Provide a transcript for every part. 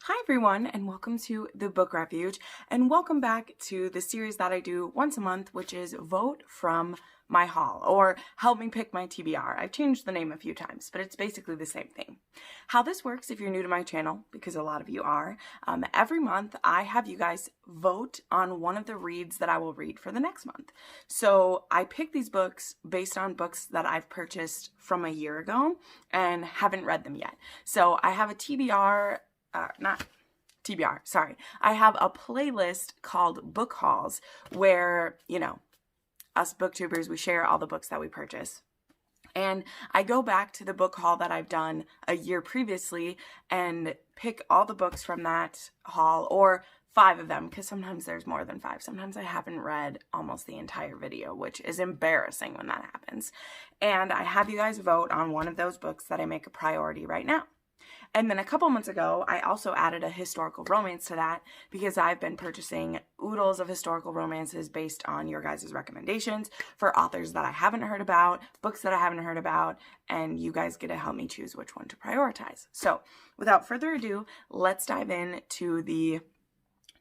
Hi everyone, and welcome to the Book Refuge, and welcome back to the series that I do once a month, which is Vote from my haul, or help me pick my TBR. I've changed the name a few times, but it's basically the same thing. How this works, if you're new to my channel, because a lot of you are, every month I have you guys vote on one of the reads that I will read for the next month. So I pick these books based on books that I've purchased from a year ago and haven't read them yet. So I have a TBR, not TBR, sorry. I have a playlist called Book Hauls where, us booktubers, we share all the books that we purchase. And I go back to the book haul that I've done a year previously and pick all the books from that haul, or 5 of them, because sometimes there's more than 5. Sometimes I haven't read almost the entire video, which is embarrassing when that happens. And I have you guys vote on one of those books that I make a priority right now. And then a couple months ago, I also added a historical romance to that because I've been purchasing oodles of historical romances based on your guys' recommendations for authors that I haven't heard about, books that I haven't heard about, and you guys get to help me choose which one to prioritize. So without further ado, let's dive into the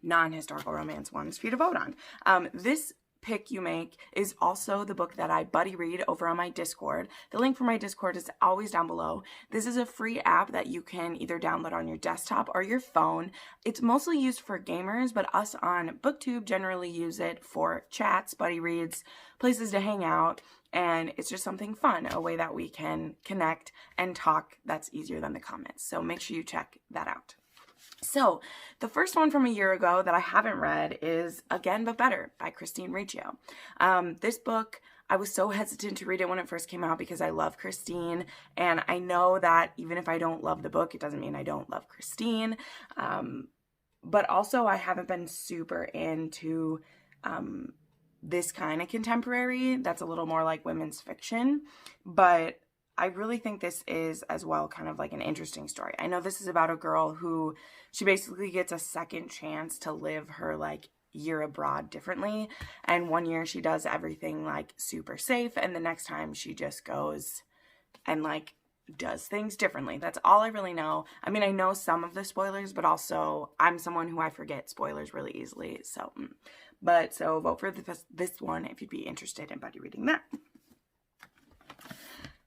non-historical romance ones for you to vote on. This pick you make is also the book that I buddy read over on my Discord. The link for my Discord is always down below. This is a free app that you can either download on your desktop or your phone. It's mostly used for gamers, but us on Booktube generally use it for chats, buddy reads, places to hang out, and it's just something fun, a way that we can connect and talk that's easier than the comments. So make sure you check that out. So, the first one from a year ago that I haven't read is Again But Better by Christine Riccio. This book, I was so hesitant to read it when it first came out because I love Christine, and I know that even if I don't love the book, it doesn't mean I don't love Christine. But also, I haven't been super into this kind of contemporary that's a little more like women's fiction, but I really think this is as well kind of like an interesting story. I know this is about a girl who, she basically gets a second chance to live her year abroad differently. And one year she does everything super safe, and the next time she just goes and does things differently. That's all I really know. I mean, I know some of the spoilers, but also I'm someone who I forget spoilers really easily. So, so vote for this one if you'd be interested in buddy reading that.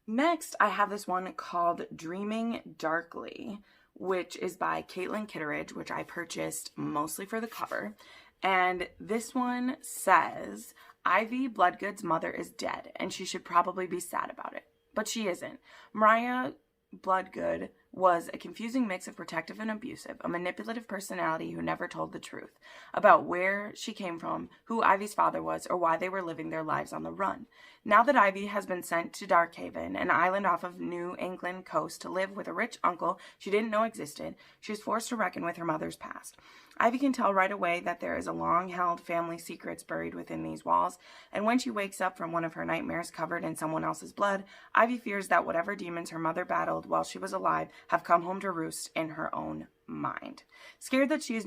Next, I have this one called Dreaming Darkly, which is by Caitlin Kitteridge, which I purchased mostly for the cover. And this one says, Ivy Bloodgood's mother is dead, and she should probably be sad about it. But she isn't. Mariah Bloodgood was a confusing mix of protective and abusive, a manipulative personality who never told the truth about where she came from, who Ivy's father was, or why they were living their lives on the run. Now that Ivy has been sent to Darkhaven, an island off of New England coast, to live with a rich uncle she didn't know existed, she is forced to reckon with her mother's past. Ivy can tell right away that there is a long-held family secrets buried within these walls, and when she wakes up from one of her nightmares covered in someone else's blood, Ivy fears that whatever demons her mother battled while she was alive have come home to roost in her own mind. Scared that she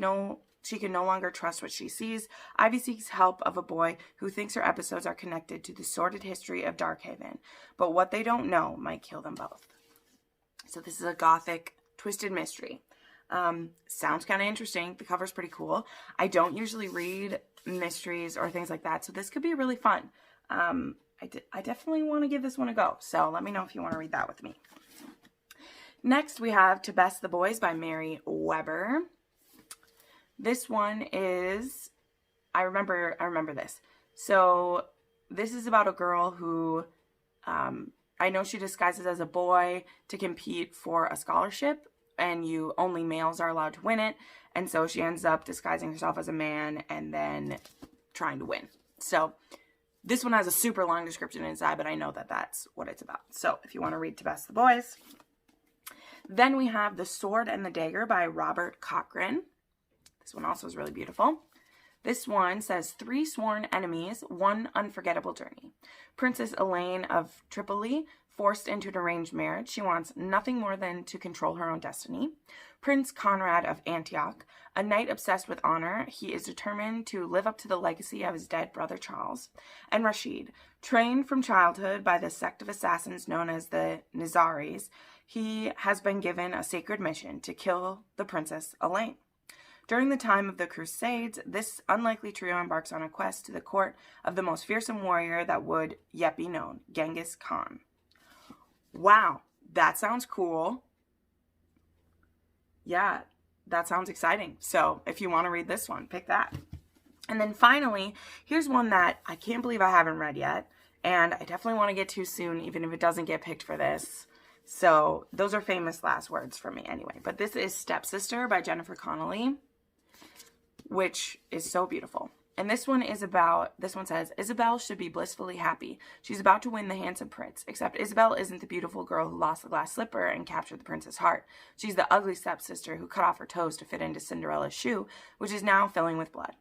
can no longer trust what she sees, Ivy seeks help of a boy who thinks her episodes are connected to the sordid history of Darkhaven, but what they don't know might kill them both. So this is a gothic, twisted mystery. Sounds kind of interesting. The cover's pretty cool. I don't usually read mysteries or things like that, so this could be really fun. I definitely want to give this one a go, so let me know if you want to read that with me. Next, we have To Best the Boys by Mary Weber. This one is, I remember this. So this is about a girl who, I know she disguises as a boy to compete for a scholarship, and only males are allowed to win it. And so she ends up disguising herself as a man and then trying to win. So this one has a super long description inside, but I know that that's what it's about. So if you want to read To Best the Boys. Then we have The Sword and the Dagger by Robert Cochran. This one also is really beautiful. This one says 3 sworn enemies, 1 unforgettable journey. Princess Elaine of Tripoli, forced into an arranged marriage. She wants nothing more than to control her own destiny. Prince Conrad of Antioch, a knight obsessed with honor. He is determined to live up to the legacy of his dead brother Charles. And Rashid, trained from childhood by the sect of assassins known as the Nizaris, He has been given a sacred mission to kill the Princess Elaine. During the time of the Crusades, this unlikely trio embarks on a quest to the court of the most fearsome warrior that would yet be known, Genghis Khan. Wow, that sounds cool. Yeah, that sounds exciting. So if you want to read this one, pick that. And then finally, here's one that I can't believe I haven't read yet, and I definitely want to get to soon, even if it doesn't get picked for this. So those are famous last words for me anyway. But this is Stepsister by Jennifer Connelly, which is so beautiful. And this one says, Isabel should be blissfully happy. She's about to win the handsome prince, except Isabel isn't the beautiful girl who lost the glass slipper and captured the prince's heart. She's the ugly stepsister who cut off her toes to fit into Cinderella's shoe, which is now filling with blood.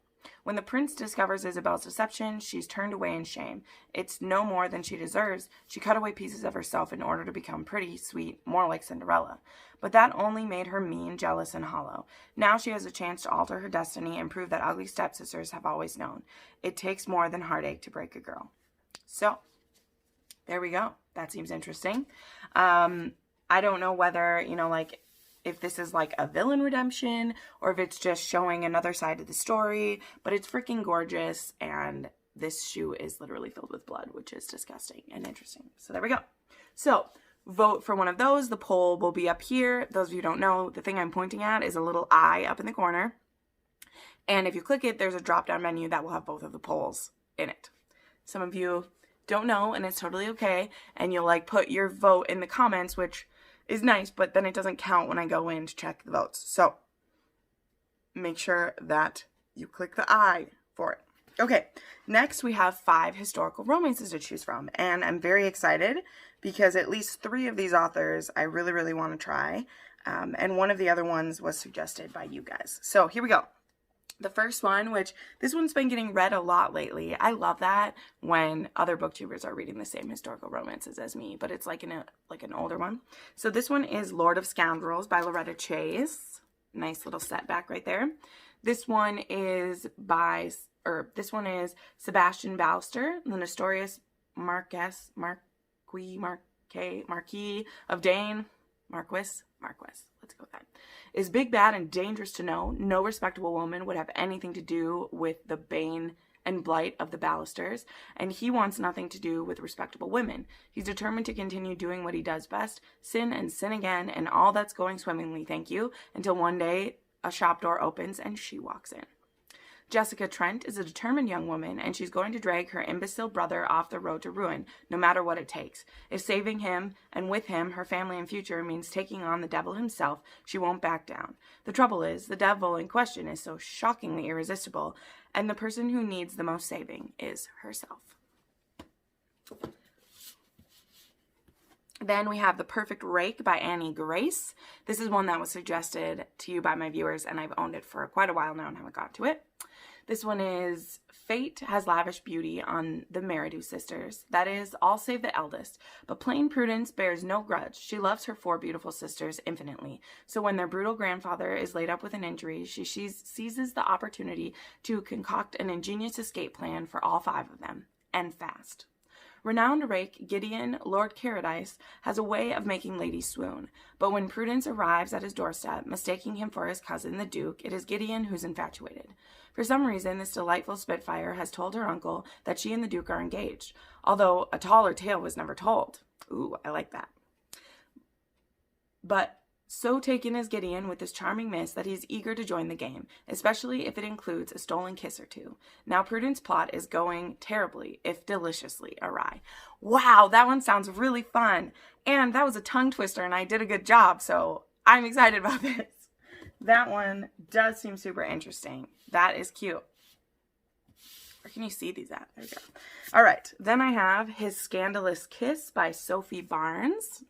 When the prince discovers Isabel's deception, she's turned away in shame. It's no more than she deserves. She cut away pieces of herself in order to become pretty, sweet, more like Cinderella. But that only made her mean, jealous, and hollow. Now she has a chance to alter her destiny and prove that ugly stepsisters have always known. It takes more than heartache to break a girl. So, there we go. That seems interesting. I don't know whether, if this is like a villain redemption or if it's just showing another side of the story, but it's freaking gorgeous, and this shoe is literally filled with blood, which is disgusting and interesting. So there we go. So vote for one of those. The poll will be up here. Those of you who don't know, the thing I'm pointing at is a little eye up in the corner. And if you click it, there's a drop-down menu that will have both of the polls in it. Some of you don't know, and it's totally okay. And you'll put your vote in the comments, which is nice, but then it doesn't count when I go in to check the votes. So make sure that you click the I for it. Okay, next we have 5 historical romances to choose from, and I'm very excited because at least 3 of these authors I really, really want to try, and one of the other ones was suggested by you guys. So here we go. The first one, which this one's been getting read a lot lately. I love that when other booktubers are reading the same historical romances as me, but it's like an older one. So this one is Lord of Scoundrels by Loretta Chase. Nice little setback right there. This one is Sebastian Balster, the Nestorius Marquis of Dane. Marquis, let's go with that, is big, bad, and dangerous to know. No respectable woman would have anything to do with the bane and blight of the Ballisters, and he wants nothing to do with respectable women. He's determined to continue doing what he does best, sin and sin again, and all that's going swimmingly, thank you, until one day a shop door opens and she walks in. Jessica Trent is a determined young woman, and she's going to drag her imbecile brother off the road to ruin, no matter what it takes. If saving him, and with him, her family and future, means taking on the devil himself, she won't back down. The trouble is, the devil in question is so shockingly irresistible, and the person who needs the most saving is herself. Then we have The Perfect Rake by Annie Grace. This is one that was suggested to you by my viewers, and I've owned it for quite a while now and haven't got to it. This one is Fate has lavished beauty on the Meridew sisters. That is, all save the eldest. But plain Prudence bears no grudge. She loves her 4 beautiful sisters infinitely. So when their brutal grandfather is laid up with an injury, she seizes the opportunity to concoct an ingenious escape plan for all 5 of them. And fast. Renowned rake Gideon Lord Caradice has a way of making ladies swoon, but when Prudence arrives at his doorstep, mistaking him for his cousin, the Duke, it is Gideon who's infatuated. For some reason, this delightful Spitfire has told her uncle that she and the Duke are engaged, although a taller tale was never told. Ooh, I like that. But so taken is Gideon with this charming miss that he's eager to join the game, especially if it includes a stolen kiss or 2. Now Prudence's plot is going terribly, if deliciously, awry. Wow, that one sounds really fun. And that was a tongue twister, and I did a good job, so I'm excited about this. That one does seem super interesting. That is cute. Where can you see these at? There we go. All right, then I have His Scandalous Kiss by Sophie Barnes.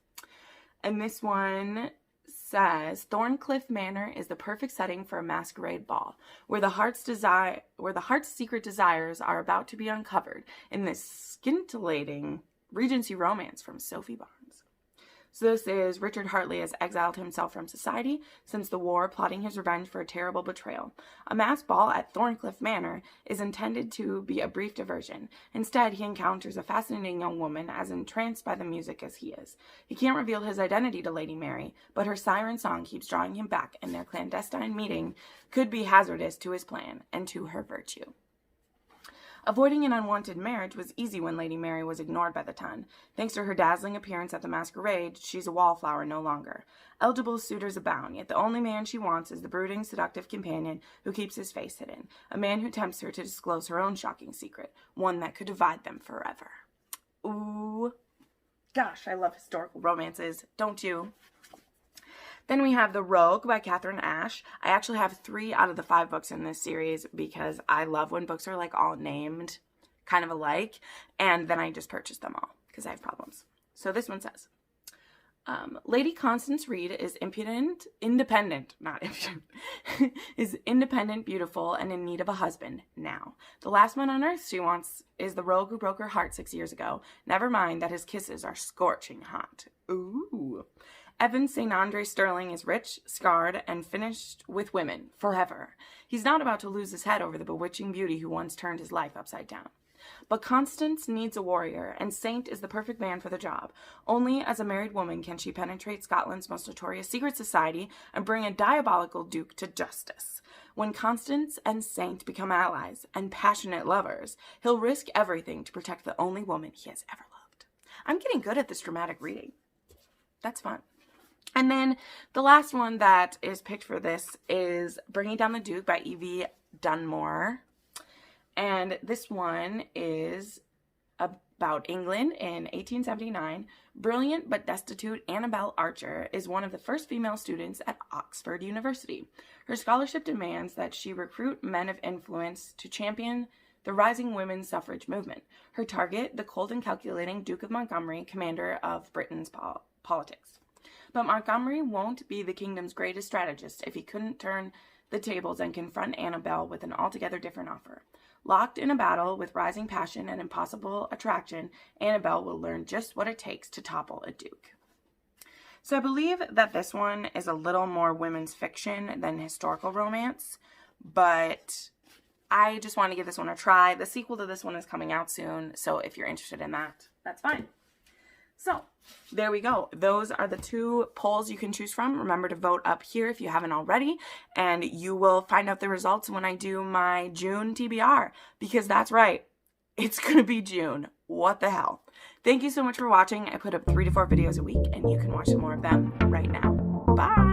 And this one says, Thorncliffe Manor is the perfect setting for a masquerade ball, where the heart's secret desires are about to be uncovered in this scintillating Regency romance from Sophie Barnes. So this is Richard Hartley has exiled himself from society since the war, plotting his revenge for a terrible betrayal. A masked ball at Thorncliffe Manor is intended to be a brief diversion. Instead, he encounters a fascinating young woman as entranced by the music as he is. He can't reveal his identity to Lady Mary, but her siren song keeps drawing him back, and their clandestine meeting could be hazardous to his plan and to her virtue. Avoiding an unwanted marriage was easy when Lady Mary was ignored by the ton. Thanks to her dazzling appearance at the masquerade, she's a wallflower no longer. Eligible suitors abound, yet the only man she wants is the brooding, seductive companion who keeps his face hidden, a man who tempts her to disclose her own shocking secret, one that could divide them forever. Ooh. Gosh, I love historical romances, don't you? Then we have The Rogue by Catherine Ashe. I actually have 3 out of the 5 books in this series because I love when books are like all named kind of alike, and then I just purchase them all because I have problems. So this one says, Lady Constance Reed is independent, beautiful, and in need of a husband now. The last man on earth she wants is the rogue who broke her heart 6 years ago. Never mind that his kisses are scorching hot. Ooh. Evan St. Andre Sterling is rich, scarred, and finished with women forever. He's not about to lose his head over the bewitching beauty who once turned his life upside down. But Constance needs a warrior, and Saint is the perfect man for the job. Only as a married woman can she penetrate Scotland's most notorious secret society and bring a diabolical duke to justice. When Constance and Saint become allies and passionate lovers, he'll risk everything to protect the only woman he has ever loved. I'm getting good at this dramatic reading. That's fun. And then the last one that is picked for this is Bringing Down the Duke by Evie Dunmore. And this one is about England in 1879. Brilliant but destitute Annabel Archer is one of the first female students at Oxford University. Her scholarship demands that she recruit men of influence to champion the rising women's suffrage movement. Her target, the cold and calculating Duke of Montgomery, commander of Britain's politics. But Montgomery won't be the kingdom's greatest strategist if he couldn't turn the tables and confront Annabel with an altogether different offer. Locked in a battle with rising passion and impossible attraction, Annabel will learn just what it takes to topple a duke. So I believe that this one is a little more women's fiction than historical romance, but I just want to give this one a try. The sequel to this one is coming out soon, so if you're interested in that, that's fine. So, there we go. Those are the 2 polls you can choose from. Remember to vote up here if you haven't already, and you will find out the results when I do my June TBR, because that's right, it's going to be June. What the hell? Thank you so much for watching. I put up 3 to 4 videos a week, and you can watch some more of them right now. Bye!